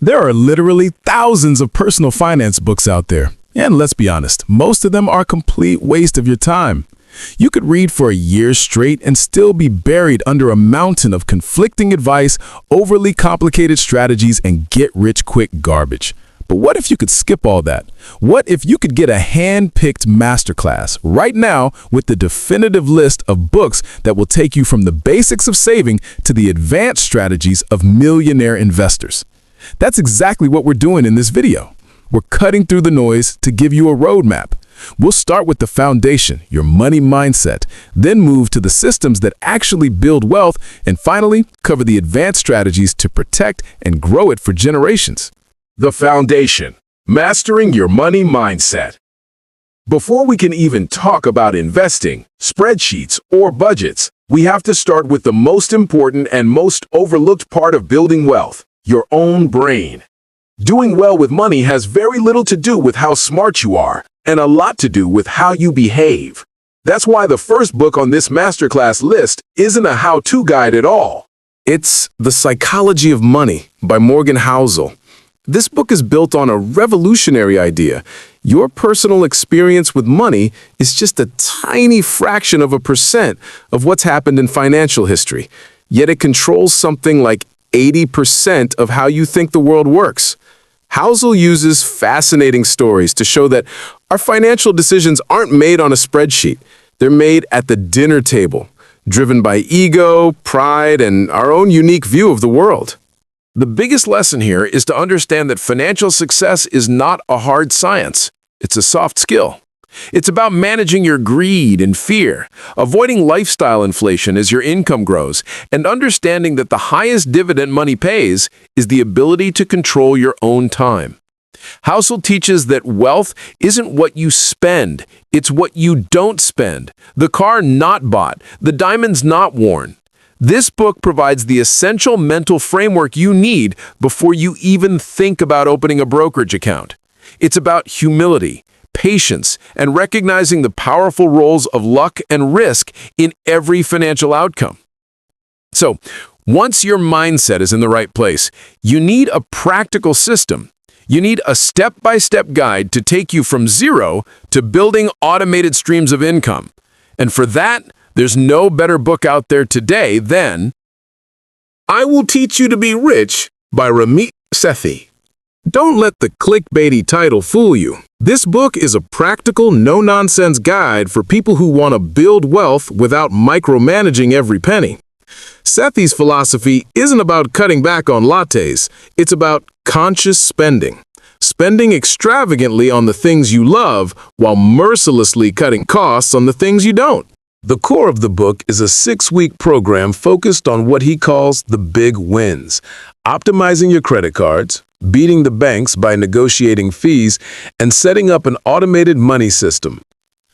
There are literally thousands of personal finance books out there. And let's be honest, most of them are a complete waste of your time. You could read for a year straight and still be buried under a mountain of conflicting advice, overly complicated strategies, and get-rich-quick garbage. But what if you could skip all that? What if you could get a hand-picked masterclass right now with the definitive list of books that will take you from the basics of saving to the advanced strategies of millionaire investors? That's exactly what we're doing in this video. We're cutting through the noise to give you a roadmap. We'll start with the foundation, your money mindset, then move to the systems that actually build wealth, and finally, cover the advanced strategies to protect and grow it for generations. The foundation, mastering your money mindset. Before we can even talk about investing, spreadsheets, or budgets, we have to start with the most important and most overlooked part of building wealth, your own brain. Doing well with money has very little to do with how smart you are, and a lot to do with how you behave. That's why the first book on this masterclass list isn't a how-to guide at all. It's The Psychology of Money by Morgan Housel. This book is built on a revolutionary idea. Your personal experience with money is just a tiny fraction of a percent of what's happened in financial history, yet it controls something like 80% of how you think the world works. Housel uses fascinating stories to show that our financial decisions aren't made on a spreadsheet. They're made at the dinner table, driven by ego, pride, and our own unique view of the world. The biggest lesson here is to understand that financial success is not a hard science. It's a soft skill. It's about managing your greed and fear, avoiding lifestyle inflation as your income grows, and understanding that the highest dividend money pays is the ability to control your own time. Housel teaches that wealth isn't what you spend, it's what you don't spend, the car not bought, the diamonds not worn. This book provides the essential mental framework you need before you even think about opening a brokerage account. It's about humility, patience, and recognizing the powerful roles of luck and risk in every financial outcome. So, once your mindset is in the right place, you need a practical system. You need a step-by-step guide to take you from zero to building automated streams of income. And for that, there's no better book out there today than I Will Teach You to Be Rich by Ramit Sethi. Don't let the clickbaity title fool you. This book is a practical, no-nonsense guide for people who want to build wealth without micromanaging every penny. Sethi's philosophy isn't about cutting back on lattes. It's about conscious spending. Spending extravagantly on the things you love while mercilessly cutting costs on the things you don't. The core of the book is a 6-week program focused on what he calls the big wins: optimizing your credit cards, beating the banks by negotiating fees, and setting up an automated money system.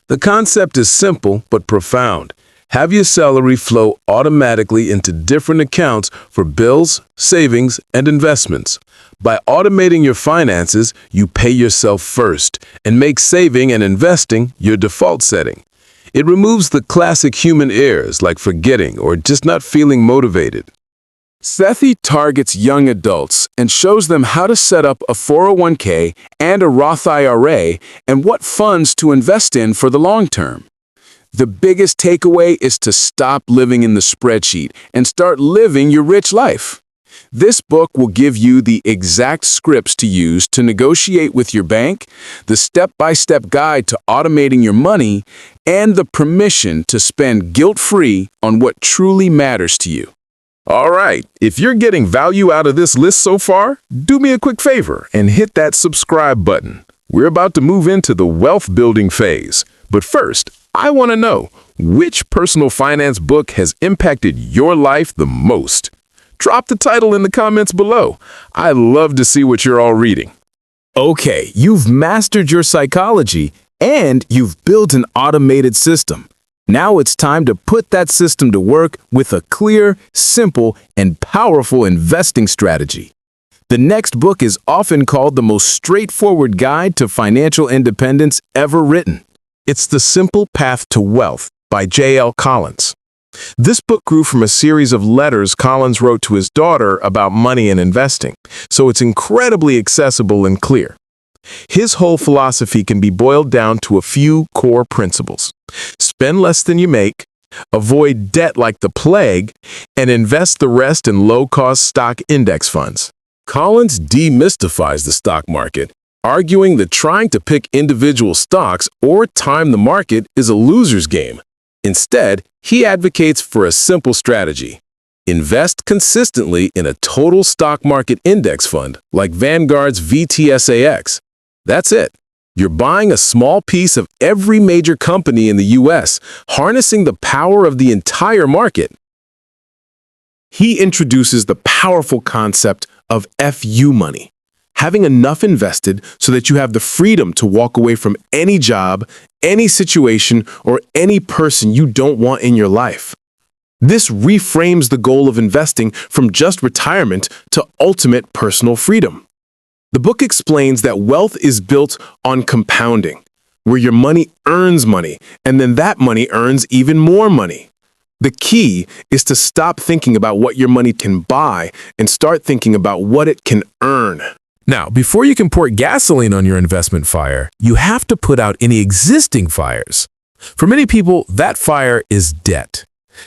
The concept is simple but profound. Have your salary flow automatically into different accounts for bills, savings, and investments. By automating your finances, you pay yourself first and make saving and investing your default setting. It removes the classic human errors like forgetting or just not feeling motivated. Sethi targets young adults and shows them how to set up a 401k and a Roth IRA and what funds to invest in for the long term. The biggest takeaway is to stop living in the spreadsheet and start living your rich life. This book will give you the exact scripts to use to negotiate with your bank, the step-by-step guide to automating your money, and the permission to spend guilt-free on what truly matters to you. All right, if you're getting value out of this list so far, do me a quick favor and hit that subscribe button. We're about to move into the wealth building phase. But first, I want to know, which personal finance book has impacted your life the most? Drop the title in the comments below. I love to see what you're all reading. Okay, you've mastered your psychology and you've built an automated system. Now it's time to put that system to work with a clear, simple, and powerful investing strategy. The next book is often called the most straightforward guide to financial independence ever written. It's The Simple Path to Wealth by J.L. Collins. This book grew from a series of letters Collins wrote to his daughter about money and investing, so it's incredibly accessible and clear. His whole philosophy can be boiled down to a few core principles. Spend less than you make, avoid debt like the plague, and invest the rest in low-cost stock index funds. Collins demystifies the stock market, arguing that trying to pick individual stocks or time the market is a loser's game. Instead, he advocates for a simple strategy. Invest consistently in a total stock market index fund like Vanguard's VTSAX. That's it. You're buying a small piece of every major company in the US, harnessing the power of the entire market. He introduces the powerful concept of FU money, having enough invested so that you have the freedom to walk away from any job, any situation, or any person you don't want in your life. This reframes the goal of investing from just retirement to ultimate personal freedom. The book explains that wealth is built on compounding, where your money earns money, and then that money earns even more money. The key is to stop thinking about what your money can buy and start thinking about what it can earn. Now, before you can pour gasoline on your investment fire, you have to put out any existing fires. For many people, that fire is debt.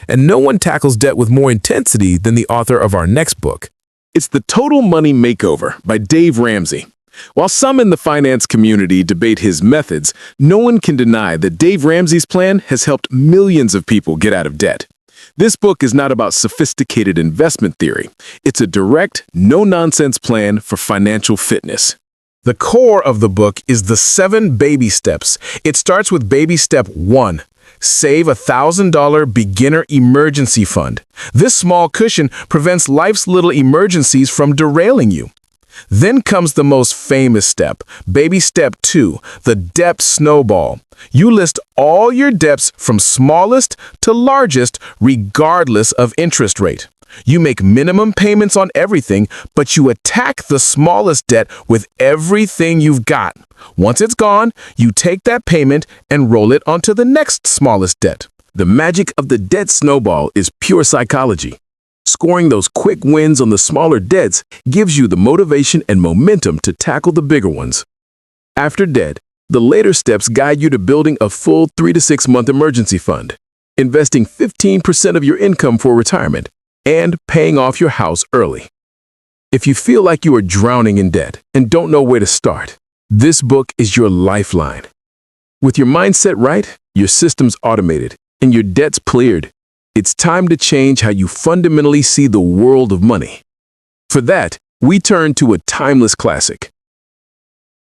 And no one tackles debt with more intensity than the author of our next book. It's The Total Money Makeover by Dave Ramsey. While some in the finance community debate his methods, no one can deny that Dave Ramsey's plan has helped millions of people get out of debt. This book is not about sophisticated investment theory. It's a direct, no-nonsense plan for financial fitness. The core of the book is the 7 baby steps. It starts with baby step 1. Save a $1,000 beginner emergency fund. This small cushion prevents life's little emergencies from derailing you. Then comes the most famous step, baby step 2, the debt snowball. You list all your debts from smallest to largest, regardless of interest rate. You make minimum payments on everything, but you attack the smallest debt with everything you've got. Once it's gone, you take that payment and roll it onto the next smallest debt. The magic of the debt snowball is pure psychology. Scoring those quick wins on the smaller debts gives you the motivation and momentum to tackle the bigger ones. After debt, the later steps guide you to building a full 3 to 6 month emergency fund, investing 15% of your income for retirement, and paying off your house early. If you feel like you are drowning in debt and don't know where to start, this book is your lifeline. With your mindset right, your systems automated, and your debts cleared, it's time to change how you fundamentally see the world of money. For that, we turn to a timeless classic.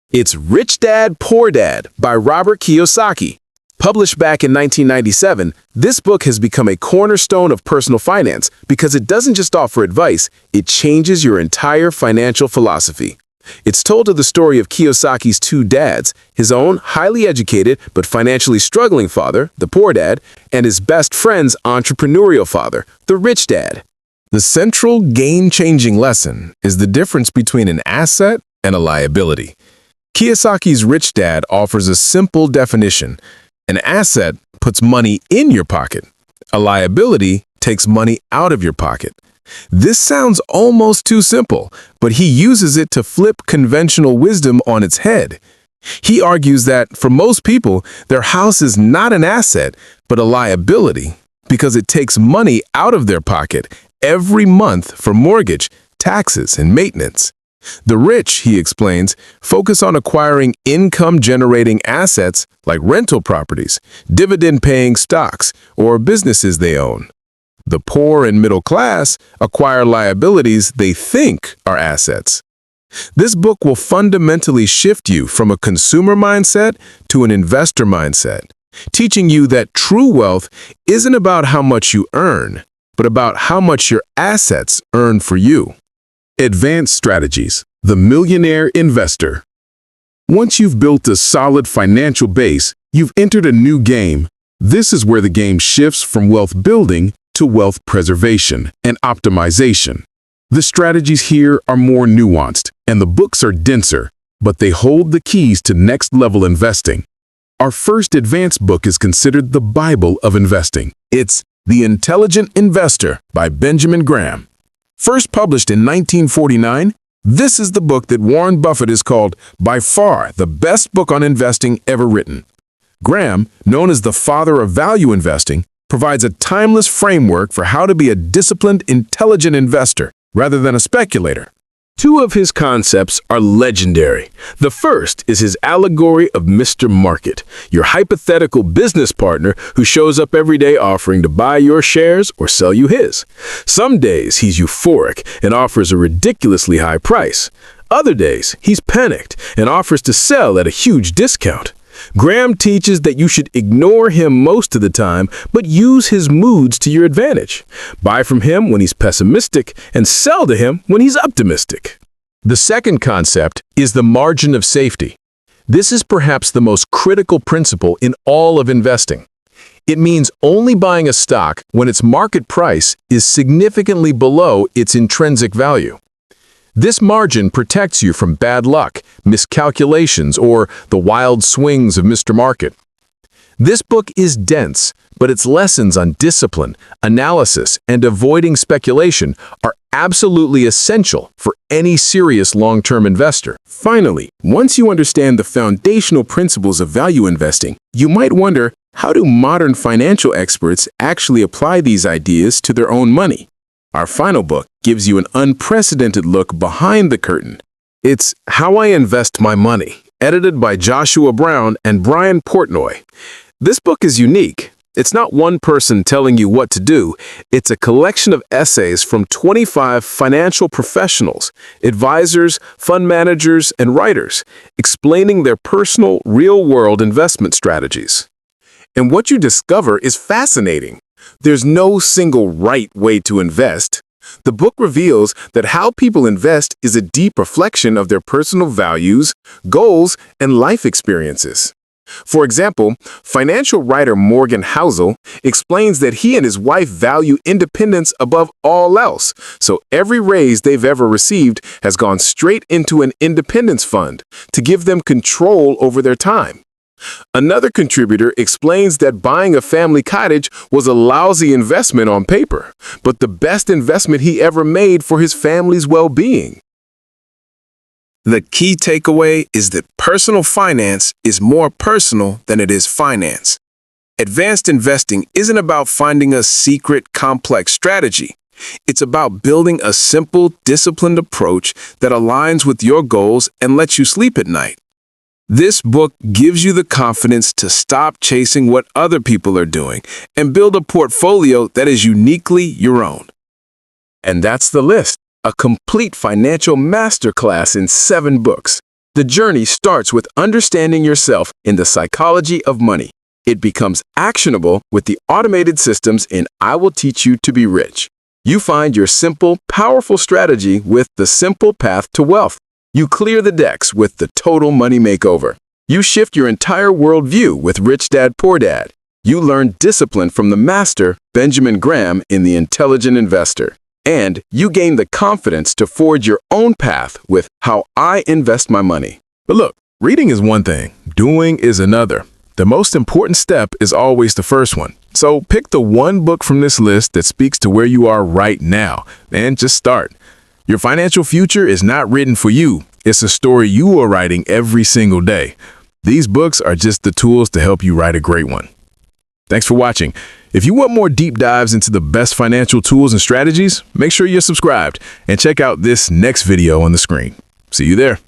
It's Rich Dad, Poor Dad by Robert Kiyosaki. Published back in 1997, this book has become a cornerstone of personal finance because it doesn't just offer advice, it changes your entire financial philosophy. It's told of the story of Kiyosaki's 2 dads, his own highly educated but financially struggling father, the poor dad, and his best friend's entrepreneurial father, the rich dad. The central game-changing lesson is the difference between an asset and a liability. Kiyosaki's rich dad offers a simple definition. An asset puts money in your pocket. A liability takes money out of your pocket. This sounds almost too simple, but he uses it to flip conventional wisdom on its head. He argues that, for most people, their house is not an asset, but a liability, because it takes money out of their pocket every month for mortgage, taxes, and maintenance. The rich, he explains, focus on acquiring income-generating assets like rental properties, dividend-paying stocks, or businesses they own. The poor and middle class acquire liabilities they think are assets. This book will fundamentally shift you from a consumer mindset to an investor mindset, teaching you that true wealth isn't about how much you earn, but about how much your assets earn for you. Advanced Strategies, The Millionaire Investor. Once you've built a solid financial base, you've entered a new game. This is where the game shifts from wealth building to wealth preservation and optimization. The strategies here are more nuanced, and the books are denser, but they hold the keys to next-level investing. Our first advanced book is considered the Bible of investing. It's The Intelligent Investor by Benjamin Graham. First published in 1949, this is the book that Warren Buffett has called by far the best book on investing ever written. Graham, known as the father of value investing, provides a timeless framework for how to be a disciplined, intelligent investor rather than a speculator. Two of his concepts are legendary. The first is his allegory of Mr. Market, your hypothetical business partner who shows up every day offering to buy your shares or sell you his. Some days he's euphoric and offers a ridiculously high price. Other days he's panicked and offers to sell at a huge discount. Graham teaches that you should ignore him most of the time, but use his moods to your advantage. Buy from him when he's pessimistic and sell to him when he's optimistic. The second concept is the margin of safety. This is perhaps the most critical principle in all of investing. It means only buying a stock when its market price is significantly below its intrinsic value. This margin protects you from bad luck, miscalculations, or the wild swings of Mr. Market. This book is dense, but its lessons on discipline, analysis, and avoiding speculation are absolutely essential for any serious long-term investor. Finally, once you understand the foundational principles of value investing, you might wonder, how do modern financial experts actually apply these ideas to their own money? Our final book gives you an unprecedented look behind the curtain. It's How I Invest My Money, edited by Joshua Brown and Brian Portnoy. This book is unique. It's not one person telling you what to do. It's a collection of essays from 25 financial professionals, advisors, fund managers, and writers, explaining their personal, real-world investment strategies. And what you discover is fascinating. There's no single right way to invest. The book reveals that how people invest is a deep reflection of their personal values, goals, and life experiences. For example, financial writer Morgan Housel explains that he and his wife value independence above all else, so every raise they've ever received has gone straight into an independence fund to give them control over their time. Another contributor explains that buying a family cottage was a lousy investment on paper, but the best investment he ever made for his family's well-being. The key takeaway is that personal finance is more personal than it is finance. Advanced investing isn't about finding a secret, complex strategy. It's about building a simple, disciplined approach that aligns with your goals and lets you sleep at night. This book gives you the confidence to stop chasing what other people are doing and build a portfolio that is uniquely your own. And that's the list, a complete financial masterclass in 7 books. The journey starts with understanding yourself in the psychology of money. It becomes actionable with the automated systems in I Will Teach You to Be Rich. You find your simple, powerful strategy with The Simple Path to Wealth. You clear the decks with The Total Money Makeover. You shift your entire worldview with Rich Dad, Poor Dad. You learn discipline from the master, Benjamin Graham, in The Intelligent Investor. And you gain the confidence to forge your own path with How I Invest My Money. But look, reading is one thing, doing is another. The most important step is always the first one. So pick the one book from this list that speaks to where you are right now, and just start. Your financial future is not written for you. It's a story you are writing every single day. These books are just the tools to help you write a great one. Thanks for watching. If you want more deep dives into the best financial tools and strategies, make sure you're subscribed and check out this next video on the screen. See you there.